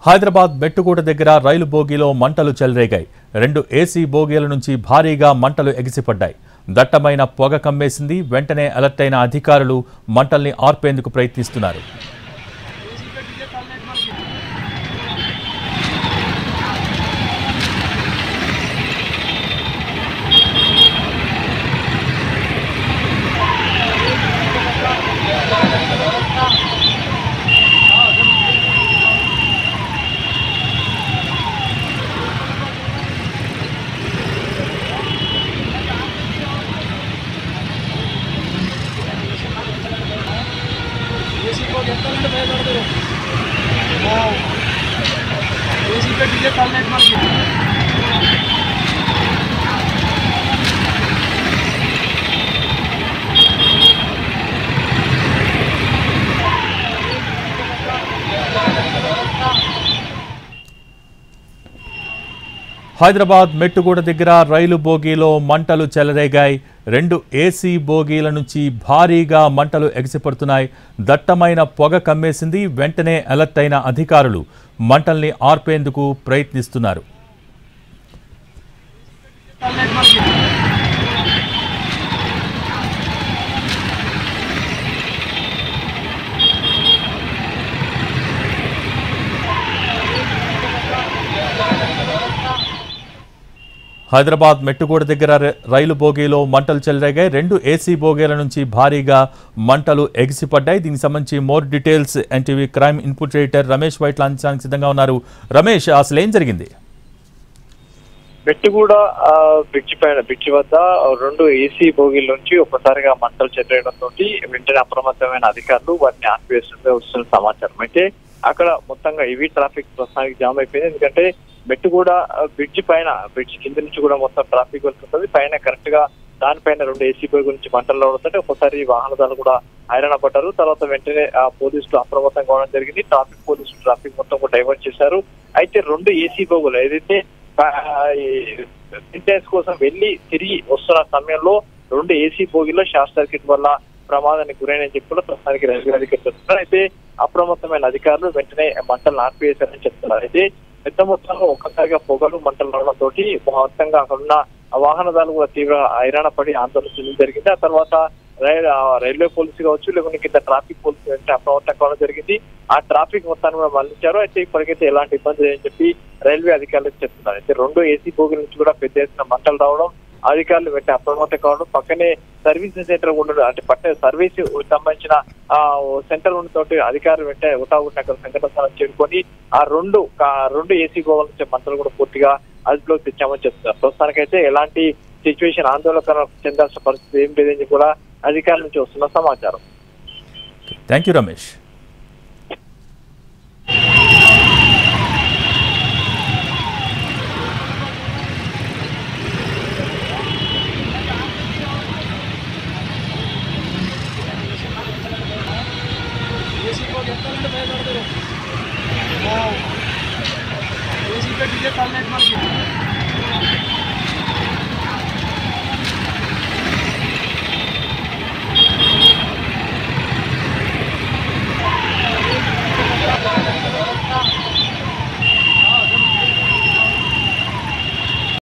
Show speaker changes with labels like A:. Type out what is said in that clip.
A: హైదరాబాద్ మెట్టుగూడ దగ్గర రైలు బోగీలో మంటలు చెలరేగాయి. 2 ఏసీ బోగీల నుంచి భారీగా మంటలు ఎగిసిపడ్డాయి. దట్టమైన పొగ కమ్మేసింది. వెంటనే అలర్ట్ అయిన అధికారులు మంటల్ని ఆర్పేందుకు ప్రయత్నిస్తున్నారు. హైదరాబాద్ మెట్టుగూడ దగ్గర రైలు బోగీలో మంటలు చెలరేగాయి. 2 ఏసీ బోగీల నుంచి భారీగా మంటలు ఎగిసిపడుతున్నాయి. దట్టమైన పొగ కమ్మేసింది. వెంటనే అలర్ట్ అయిన అధికారులు మంటల్ని ఆర్పేందుకు ప్రయత్నిస్తున్నారు. హైదరాబాద్ మెట్టుగూడ దగ్గర రైలు బోగీలో మంటలు చెలరేగాయి. 2 ఏసీ బోగీల నుంచి భారీగా మంటలు ఎగిసిపడ్డాయి. దీనికి సంబంధించి more details NTV crime input editor Ramesh Vaitla అందించడానికి సిద్ధంగా ఉన్నారు. రమేష్, అసలు ఏం జరిగింది?
B: మెట్టుగూడ బ్రిడ్జి వద్ద 2 ఏసీ బోగీల నుంచి ఒక్కసారిగా మంటలు చెలరేయడంతో వెంటనే అప్రమత్తమైన అధికారులు వాటిని ఆపివేస్తుంటే వస్తున్న సమాచారం. అయితే అక్కడ మొత్తంగా హెవీ ట్రాఫిక్ ప్రస్తుతానికి జామ్ అయిపోయింది. ఎందుకంటే మెట్టుగూడ బ్రిడ్జి కింద నుంచి కూడా మొత్తం ట్రాఫిక్ వెళ్తుంటది. పైన కరెక్ట్ గా దానిపైన 2 ఏసీ బోగి నుంచి మంటలు రావడంతో ఒకసారి వాహనదారులు కూడా హైరాణ పడ్డారు. తర్వాత వెంటనే పోలీసులు అప్రమత్తం కావడం జరిగింది. పోలీసులు ట్రాఫిక్ మొత్తం డైవర్ట్ చేశారు. అయితే 2 ఏసీ బోగులు ఏదైతే మెయింటెనెన్స్ కోసం వెళ్లి తిరిగి వస్తున్న సమయంలో 2 ఏసీ బోగిలో షార్ట్ సర్క్యూట్ వల్ల ప్రమాదానికి గురైన చెప్పి కూడా ప్రస్తుతానికి రైల్వే అధికారులు చెప్తున్నారు. అయితే అప్రమత్తమైన అధికారులు వెంటనే మంటలను ఆర్పివేశారని చెప్తున్నారు. అయితే పెద్ద మొత్తంలో ఒక్కసారిగా పొగలు మంటలు రావడంతో మొత్తంగా అక్కడున్న వాహనదారులు కూడా తీవ్ర హైరాణ పడి ఆందోళన చెందడం జరిగింది. ఆ తర్వాత రైల్వే పోలీసు కావచ్చు, లేకుంటే కింద ట్రాఫిక్ పోలీసు వెంటనే అప్రమత్తం కావడం జరిగింది. ఆ ట్రాఫిక్ మొత్తాన్ని కూడా మళ్లించారు. అయితే ఇప్పటికైతే ఎలాంటి ఇబ్బంది లేదని చెప్పి రైల్వే అధికారులకు చెప్తున్నారు. అయితే 2 ఏసీ బోగిల నుంచి కూడా పెద్ద ఎత్తున మంటలు రావడం, అధికారులు వెంటనే అప్రమత్తం కావడం, పక్కనే సర్వీస్ సెంటర్ ఉండడం, అంటే పట్టే సర్వీస్ సంబంధించిన సెంటర్ ఉండటంతో అధికారులు వెంటనే ఉటాగుంట అక్కడ సంఘటన స్థలం చేరుకొని ఆ 2 ఏసీ బోగుల నుంచి మంటలు కూడా పూర్తిగా అదుపులోకి తెచ్చామని చెప్తున్నారు. ప్రస్తుతానికైతే ఎలాంటి సిచ్యువేషన్ ఆందోళన చెందాల్సిన పరిస్థితి ఏం లేదని కూడా అధికారుల నుంచి వస్తున్న సమాచారం.
A: Thank you Ramesh.
C: डीजे